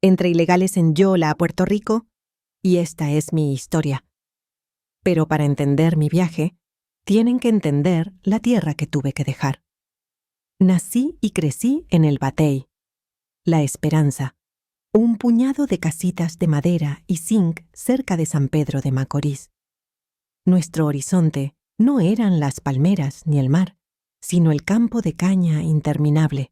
entre ilegales en Yola a Puerto Rico, y esta es mi historia. Pero para entender mi viaje, tienen que entender la tierra que tuve que dejar. Nací y crecí en el Batey, La Esperanza, un puñado de casitas de madera y zinc cerca de San Pedro de Macorís. Nuestro horizonte no eran las palmeras ni el mar, sino el campo de caña interminable.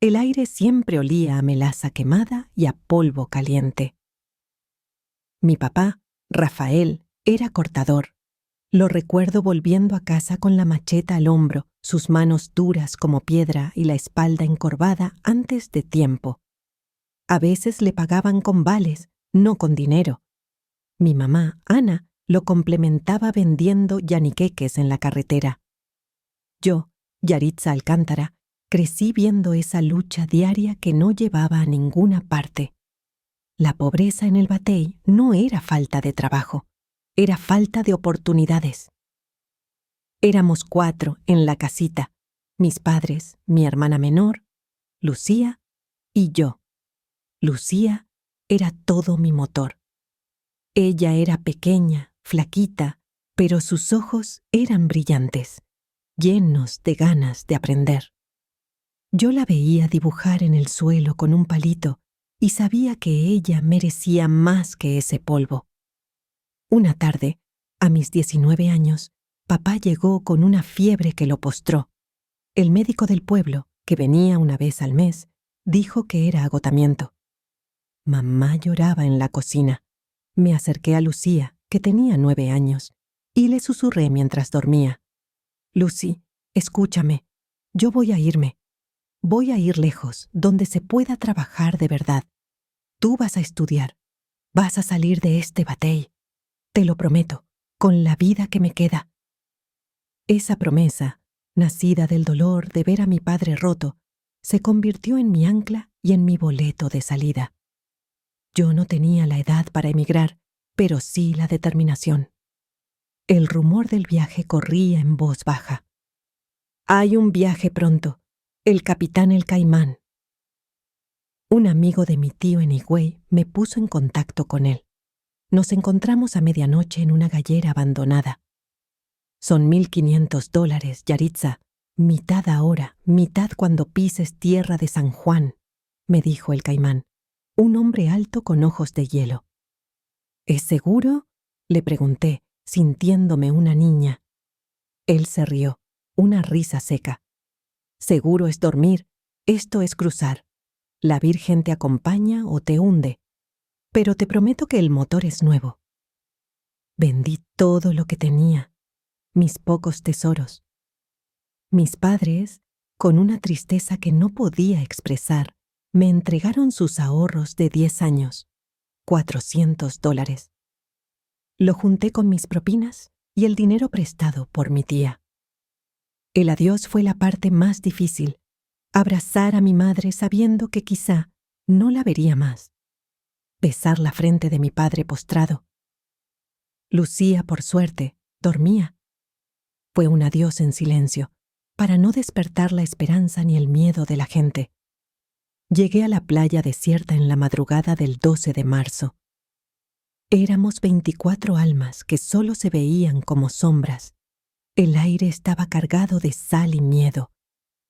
El aire siempre olía a melaza quemada y a polvo caliente. Mi papá, Rafael, era cortador. Lo recuerdo volviendo a casa con la macheta al hombro, sus manos duras como piedra y la espalda encorvada antes de tiempo. A veces le pagaban con vales, no con dinero. Mi mamá, Ana, lo complementaba vendiendo yaniqueques en la carretera. Yo, Yaritza Alcántara, crecí viendo esa lucha diaria que no llevaba a ninguna parte. La pobreza en el Batey no era falta de trabajo, era falta de oportunidades. Éramos 4 en la casita, mis padres, mi hermana menor, Lucía y yo. Lucía era todo mi motor. Ella era pequeña, flaquita, pero sus ojos eran brillantes, llenos de ganas de aprender. Yo la veía dibujar en el suelo con un palito y sabía que ella merecía más que ese polvo. Una tarde, a mis 19 años, papá llegó con una fiebre que lo postró. El médico del pueblo, que venía una vez al mes, dijo que era agotamiento. Mamá lloraba en la cocina. Me acerqué a Lucía, que tenía 9 años, y le susurré mientras dormía. Lucy, escúchame, yo voy a irme. Voy a ir lejos, donde se pueda trabajar de verdad. Tú vas a estudiar. Vas a salir de este Batey. Te lo prometo, con la vida que me queda. Esa promesa, nacida del dolor de ver a mi padre roto, se convirtió en mi ancla y en mi boleto de salida. Yo no tenía la edad para emigrar, pero sí la determinación. El rumor del viaje corría en voz baja. Hay un viaje pronto. El capitán El Caimán. Un amigo de mi tío en Higüey me puso en contacto con él. Nos encontramos a medianoche en una gallera abandonada. Son $1,500, Yaritza, mitad ahora, mitad cuando pises tierra de San Juan, me dijo el Caimán, un hombre alto con ojos de hielo. ¿Es seguro?, le pregunté, sintiéndome una niña. Él se rió, una risa seca. Seguro es dormir, esto es cruzar. La Virgen te acompaña o te hunde, pero te prometo que el motor es nuevo. Vendí todo lo que tenía, mis pocos tesoros. Mis padres, con una tristeza que no podía expresar, me entregaron sus ahorros de 10 años, $400. Lo junté con mis propinas y el dinero prestado por mi tía. El adiós fue la parte más difícil, abrazar a mi madre sabiendo que quizá no la vería más. Besar la frente de mi padre postrado. Lucía, por suerte, dormía. Fue un adiós en silencio, para no despertar la esperanza ni el miedo de la gente. Llegué a la playa desierta en la madrugada del 12 de marzo. Éramos 24 almas que solo se veían como sombras. El aire estaba cargado de sal y miedo.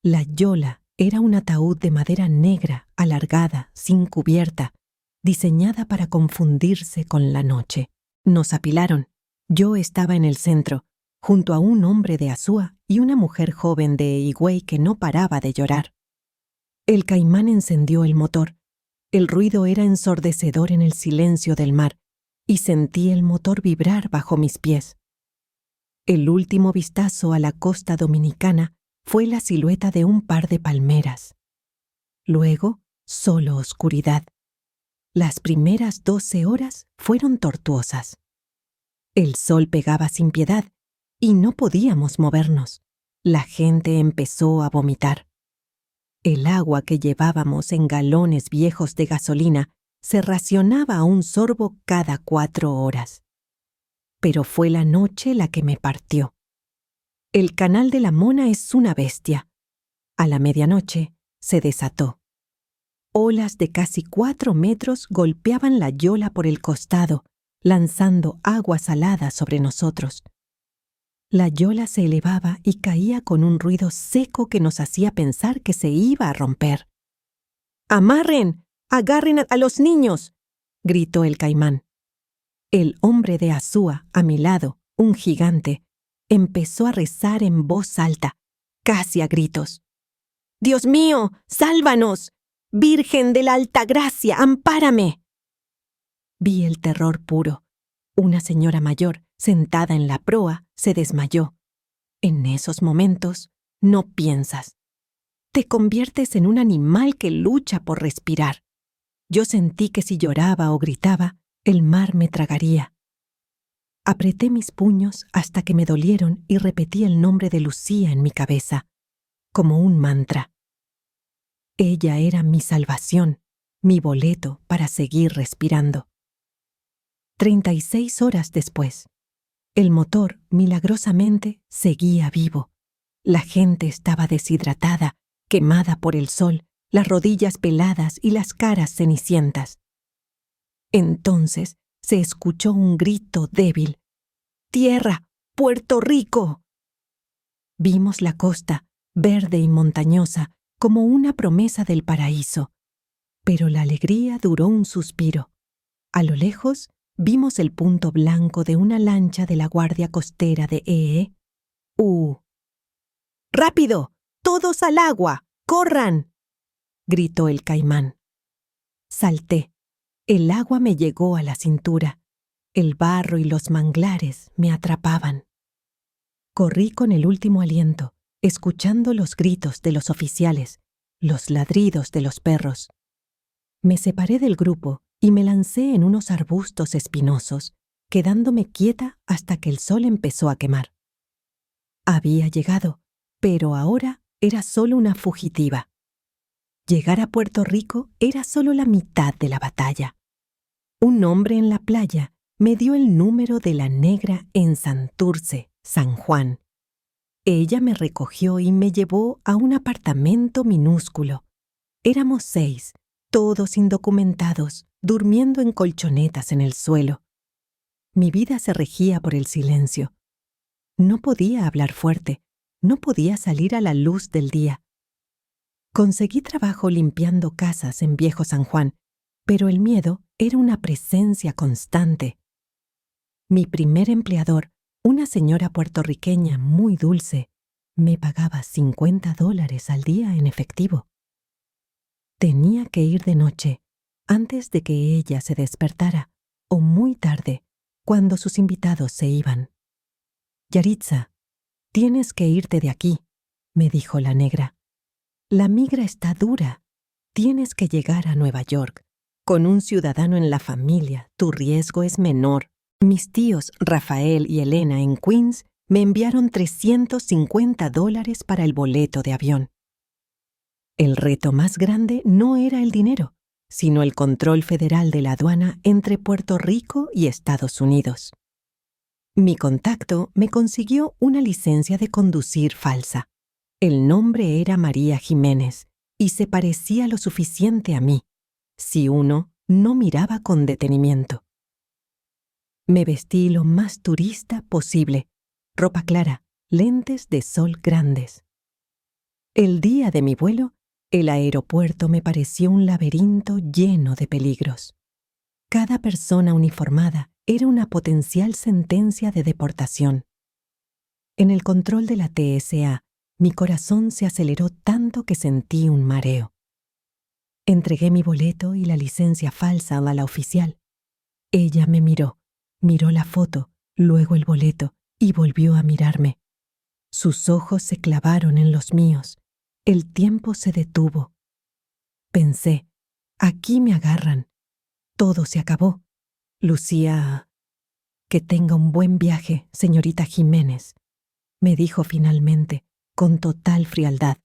La yola era un ataúd de madera negra, alargada, sin cubierta, diseñada para confundirse con la noche. Nos apilaron. Yo estaba en el centro, junto a un hombre de Azúa y una mujer joven de Higüey que no paraba de llorar. El Caimán encendió el motor. El ruido era ensordecedor en el silencio del mar, y sentí el motor vibrar bajo mis pies. El último vistazo a la costa dominicana fue la silueta de un par de palmeras. Luego, solo oscuridad. Las primeras 12 horas fueron tortuosas. El sol pegaba sin piedad y no podíamos movernos. La gente empezó a vomitar. El agua que llevábamos en galones viejos de gasolina se racionaba a un sorbo cada 4 horas. Pero fue la noche la que me partió. El canal de la Mona es una bestia. A la medianoche se desató. Olas de casi 4 metros golpeaban la yola por el costado, lanzando agua salada sobre nosotros. La yola se elevaba y caía con un ruido seco que nos hacía pensar que se iba a romper. ¡Amarren! ¡Agarren a los niños!, gritó el caimán. El hombre de Azúa, a mi lado, un gigante, empezó a rezar en voz alta, casi a gritos. «¡Dios mío, sálvanos! ¡Virgen de la Altagracia, ampárame!». Vi el terror puro. Una señora mayor, sentada en la proa, se desmayó. En esos momentos, no piensas. Te conviertes en un animal que lucha por respirar. Yo sentí que si lloraba o gritaba, el mar me tragaría. Apreté mis puños hasta que me dolieron y repetí el nombre de Lucía en mi cabeza, como un mantra. Ella era mi salvación, mi boleto para seguir respirando. 36 horas después, el motor, milagrosamente, seguía vivo. La gente estaba deshidratada, quemada por el sol, las rodillas peladas y las caras cenicientas. Entonces se escuchó un grito débil. «¡Tierra! ¡Puerto Rico!». Vimos la costa, verde y montañosa, como una promesa del paraíso. Pero la alegría duró un suspiro. A lo lejos vimos el punto blanco de una lancha de la Guardia Costera de E.U. «¡Rápido! ¡Todos al agua! ¡Corran!», gritó el caimán. Salté. El agua me llegó a la cintura. El barro y los manglares me atrapaban. Corrí con el último aliento, escuchando los gritos de los oficiales, los ladridos de los perros. Me separé del grupo y me lancé en unos arbustos espinosos, quedándome quieta hasta que el sol empezó a quemar. Había llegado, pero ahora era solo una fugitiva. Llegar a Puerto Rico era solo la mitad de la batalla. Un hombre en la playa me dio el número de la negra en Santurce, San Juan. Ella me recogió y me llevó a un apartamento minúsculo. Éramos 6, todos indocumentados, durmiendo en colchonetas en el suelo. Mi vida se regía por el silencio. No podía hablar fuerte, no podía salir a la luz del día. Conseguí trabajo limpiando casas en Viejo San Juan, pero el miedo era una presencia constante. Mi primer empleador, una señora puertorriqueña muy dulce, me pagaba $50 al día en efectivo. Tenía que ir de noche, antes de que ella se despertara, o muy tarde, cuando sus invitados se iban. «Yaritza, tienes que irte de aquí», me dijo la negra. «La migra está dura. Tienes que llegar a Nueva York. Con un ciudadano en la familia, tu riesgo es menor». Mis tíos Rafael y Elena en Queens me enviaron $350 para el boleto de avión. El reto más grande no era el dinero, sino el control federal de la aduana entre Puerto Rico y Estados Unidos. Mi contacto me consiguió una licencia de conducir falsa. El nombre era María Jiménez y se parecía lo suficiente a mí, si uno no miraba con detenimiento. Me vestí lo más turista posible, ropa clara, lentes de sol grandes. El día de mi vuelo, el aeropuerto me pareció un laberinto lleno de peligros. Cada persona uniformada era una potencial sentencia de deportación. En el control de la TSA, mi corazón se aceleró tanto que sentí un mareo. Entregué mi boleto y la licencia falsa a la oficial. Ella me miró la foto, luego el boleto, y volvió a mirarme. Sus ojos se clavaron en los míos. El tiempo se detuvo. Pensé, aquí me agarran. Todo se acabó. Lucía... «Que tenga un buen viaje, señorita Jiménez», me dijo finalmente, con total frialdad,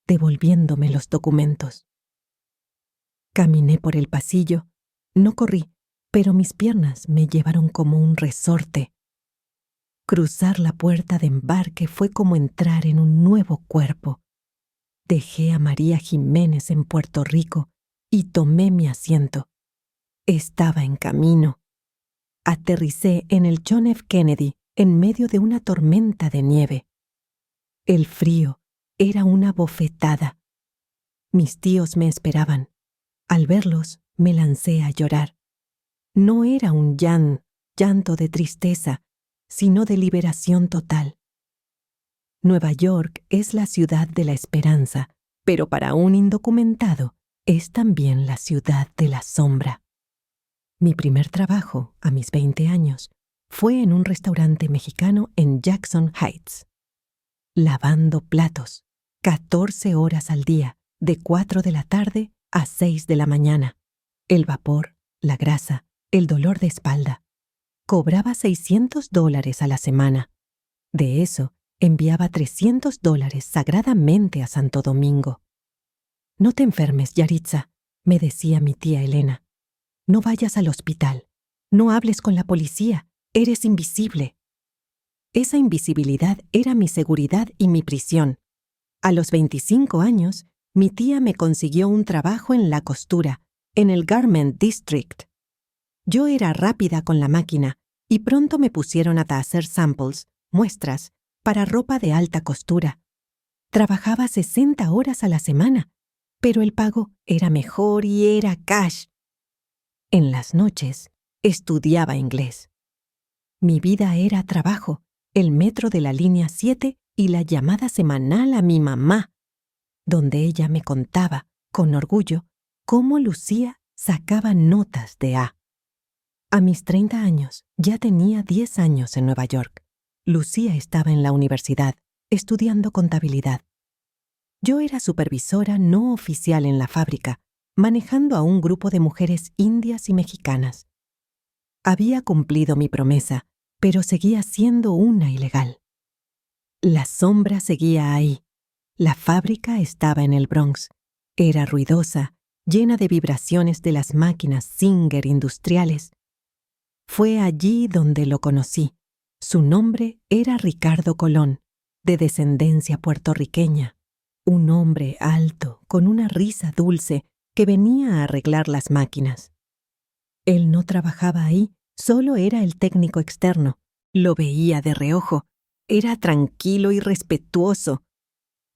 devolviéndome los documentos. Caminé por el pasillo. No corrí, pero mis piernas me llevaron como un resorte. Cruzar la puerta de embarque fue como entrar en un nuevo cuerpo. Dejé a María Jiménez en Puerto Rico y tomé mi asiento. Estaba en camino. Aterricé en el John F. Kennedy en medio de una tormenta de nieve. El frío era una bofetada. Mis tíos me esperaban. Al verlos, me lancé a llorar. No era un llanto de tristeza, sino de liberación total. Nueva York es la ciudad de la esperanza, pero para un indocumentado es también la ciudad de la sombra. Mi primer trabajo, a mis 20 años, fue en un restaurante mexicano en Jackson Heights. Lavando platos, 14 horas al día, de 4 de la tarde a 6 de la mañana. El vapor, la grasa, el dolor de espalda. Cobraba $600 a la semana. De eso, enviaba $300 sagradamente a Santo Domingo. No te enfermes, Yaritza, me decía mi tía Elena. No vayas al hospital. No hables con la policía. Eres invisible. Esa invisibilidad era mi seguridad y mi prisión. A los 25 años, mi tía me consiguió un trabajo en la costura, en el Garment District. Yo era rápida con la máquina y pronto me pusieron a hacer samples, muestras, para ropa de alta costura. Trabajaba 60 horas a la semana, pero el pago era mejor y era cash. En las noches, estudiaba inglés. Mi vida era trabajo, el metro de la línea 7 y la llamada semanal a mi mamá, donde ella me contaba, con orgullo, cómo Lucía sacaba notas de A. A mis 30 años, ya tenía 10 años en Nueva York. Lucía estaba en la universidad, estudiando contabilidad. Yo era supervisora no oficial en la fábrica, manejando a un grupo de mujeres indias y mexicanas. Había cumplido mi promesa, pero seguía siendo una ilegal. La sombra seguía ahí. La fábrica estaba en el Bronx. Era ruidosa, llena de vibraciones de las máquinas Singer industriales. Fue allí donde lo conocí. Su nombre era Ricardo Colón, de descendencia puertorriqueña. Un hombre alto, con una risa dulce, que venía a arreglar las máquinas. Él no trabajaba ahí, solo era el técnico externo. Lo veía de reojo. Era tranquilo y respetuoso.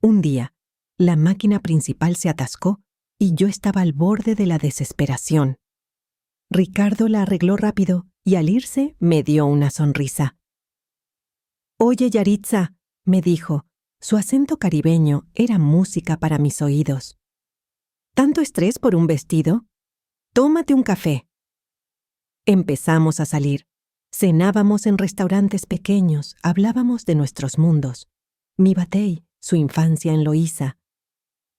Un día, la máquina principal se atascó y yo estaba al borde de la desesperación. Ricardo la arregló rápido y al irse me dio una sonrisa. «Oye, Yaritza», me dijo, su acento caribeño era música para mis oídos. ¿Tanto estrés por un vestido? Tómate un café. Empezamos a salir. Cenábamos en restaurantes pequeños, hablábamos de nuestros mundos. Mi batey, su infancia en Loíza.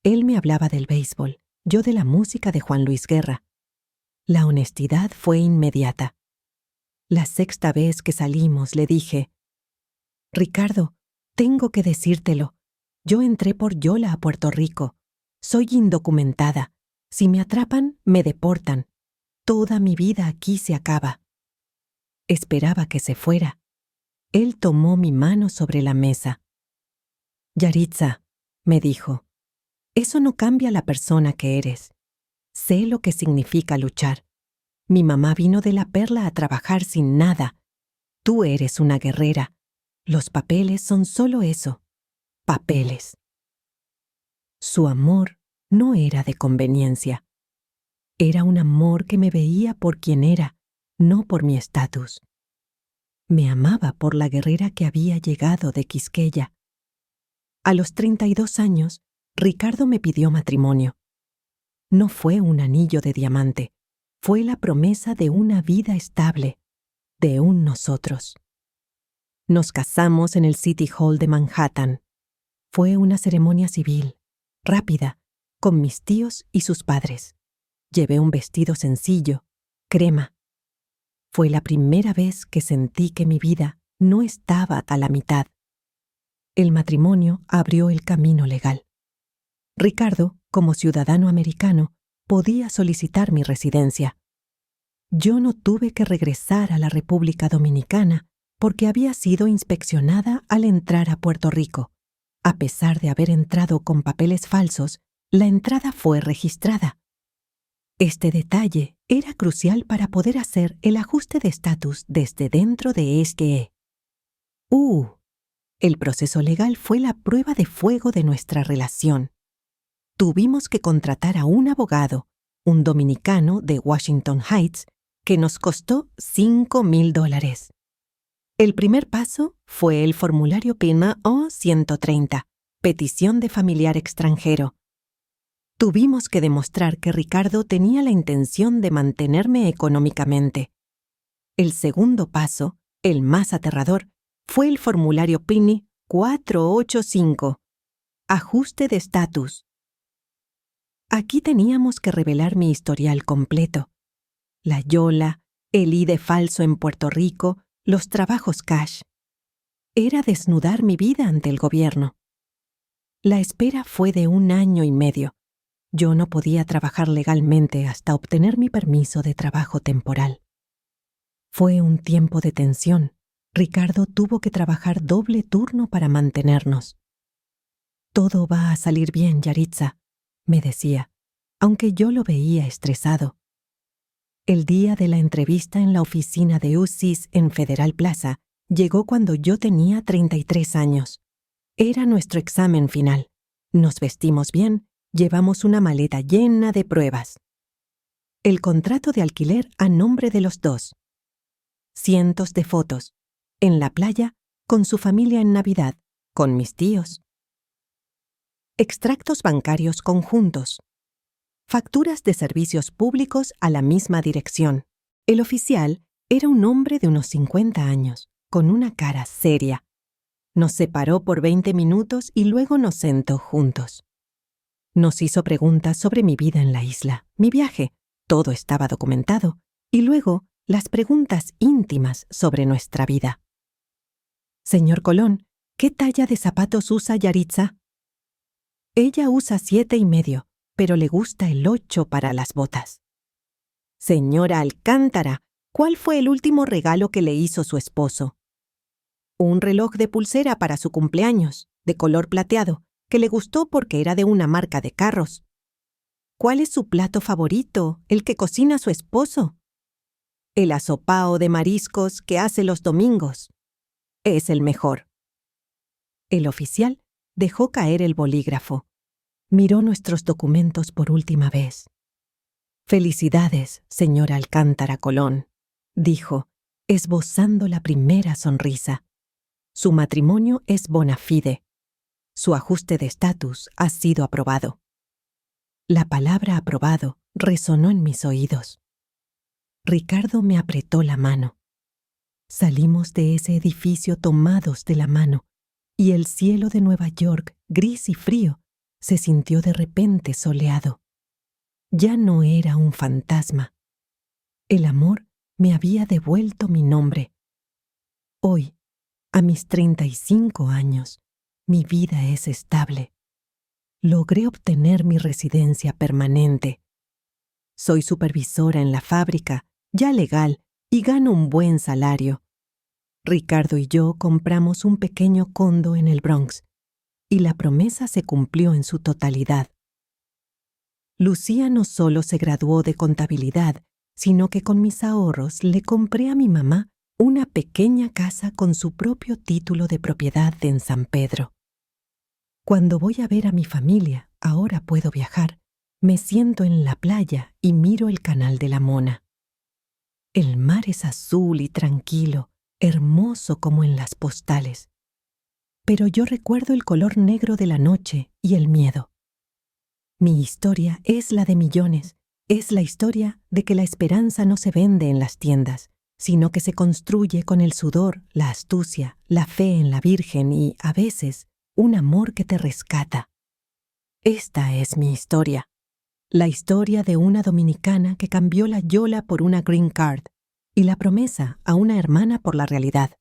Él me hablaba del béisbol, yo de la música de Juan Luis Guerra. La honestidad fue inmediata. La sexta vez que salimos le dije, «Ricardo, tengo que decírtelo. Yo entré por Yola a Puerto Rico. Soy indocumentada. Si me atrapan, me deportan. Toda mi vida aquí se acaba». Esperaba que se fuera. Él tomó mi mano sobre la mesa. «Yaritza», me dijo, «eso no cambia la persona que eres. Sé lo que significa luchar. Mi mamá vino de la Perla a trabajar sin nada. Tú eres una guerrera. Los papeles son solo eso, papeles». Su amor no era de conveniencia. Era un amor que me veía por quien era, no por mi estatus. Me amaba por la guerrera que había llegado de Quisqueya. A los 32 años, Ricardo me pidió matrimonio. No fue un anillo de diamante, fue la promesa de una vida estable, de un nosotros. Nos casamos en el City Hall de Manhattan. Fue una ceremonia civil, rápida, con mis tíos y sus padres. Llevé un vestido sencillo, crema. Fue la primera vez que sentí que mi vida no estaba a la mitad. El matrimonio abrió el camino legal. Ricardo, como ciudadano americano, podía solicitar mi residencia. Yo no tuve que regresar a la República Dominicana porque había sido inspeccionada al entrar a Puerto Rico. A pesar de haber entrado con papeles falsos, la entrada fue registrada. Este detalle era crucial para poder hacer el ajuste de estatus desde dentro de SGE. El proceso legal fue la prueba de fuego de nuestra relación. Tuvimos que contratar a un abogado, un dominicano de Washington Heights, que nos costó $5,000. El primer paso fue el formulario PINMA O-130, petición de familiar extranjero. Tuvimos que demostrar que Ricardo tenía la intención de mantenerme económicamente. El segundo paso, el más aterrador, fue el formulario PINI 485, ajuste de estatus. Aquí teníamos que revelar mi historial completo. La yola, el IDE falso en Puerto Rico, los trabajos cash. Era desnudar mi vida ante el gobierno. La espera fue de 1 año y medio. Yo no podía trabajar legalmente hasta obtener mi permiso de trabajo temporal. Fue un tiempo de tensión. Ricardo tuvo que trabajar doble turno para mantenernos. Todo va a salir bien, Yaritza, me decía, aunque yo lo veía estresado. El día de la entrevista en la oficina de UCIS en Federal Plaza llegó cuando yo tenía 33 años. Era nuestro examen final. Nos vestimos bien, llevamos una maleta llena de pruebas. El contrato de alquiler a nombre de los dos. Cientos de fotos. En la playa, con su familia en Navidad, con mis tíos. Extractos bancarios conjuntos. Facturas de servicios públicos a la misma dirección. El oficial era un hombre de unos 50 años, con una cara seria. Nos separó por 20 minutos y luego nos sentó juntos. Nos hizo preguntas sobre mi vida en la isla, mi viaje, todo estaba documentado, y luego las preguntas íntimas sobre nuestra vida. Señor Colón, ¿qué talla de zapatos usa Yaritza? Ella usa 7,5, pero le gusta el 8 para las botas. Señora Alcántara, ¿cuál fue el último regalo que le hizo su esposo? Un reloj de pulsera para su cumpleaños, de color plateado, que le gustó porque era de una marca de carros. ¿Cuál es su plato favorito, el que cocina su esposo? El asopao de mariscos que hace los domingos. Es el mejor. El oficial dejó caer el bolígrafo. Miró nuestros documentos por última vez. Felicidades, señora Alcántara Colón, dijo, esbozando la primera sonrisa. Su matrimonio es bona fide. Su ajuste de estatus ha sido aprobado. La palabra aprobado resonó en mis oídos. Ricardo me apretó la mano. Salimos de ese edificio tomados de la mano, y el cielo de Nueva York, gris y frío, se sintió de repente soleado. Ya no era un fantasma. El amor me había devuelto mi nombre. Hoy, a mis 35 años, mi vida es estable. Logré obtener mi residencia permanente. Soy supervisora en la fábrica, ya legal, y gano un buen salario. Ricardo y yo compramos un pequeño condo en el Bronx, y la promesa se cumplió en su totalidad. Lucía no solo se graduó de contabilidad, sino que con mis ahorros le compré a mi mamá una pequeña casa con su propio título de propiedad en San Pedro. Cuando voy a ver a mi familia, ahora puedo viajar, me siento en la playa y miro el canal de la Mona. El mar es azul y tranquilo, hermoso como en las postales. Pero yo recuerdo el color negro de la noche y el miedo. Mi historia es la de millones, es la historia de que la esperanza no se vende en las tiendas, sino que se construye con el sudor, la astucia, la fe en la Virgen y, a veces, un amor que te rescata. Esta es mi historia. La historia de una dominicana que cambió la yola por una green card y la promesa a una hermana por la realidad.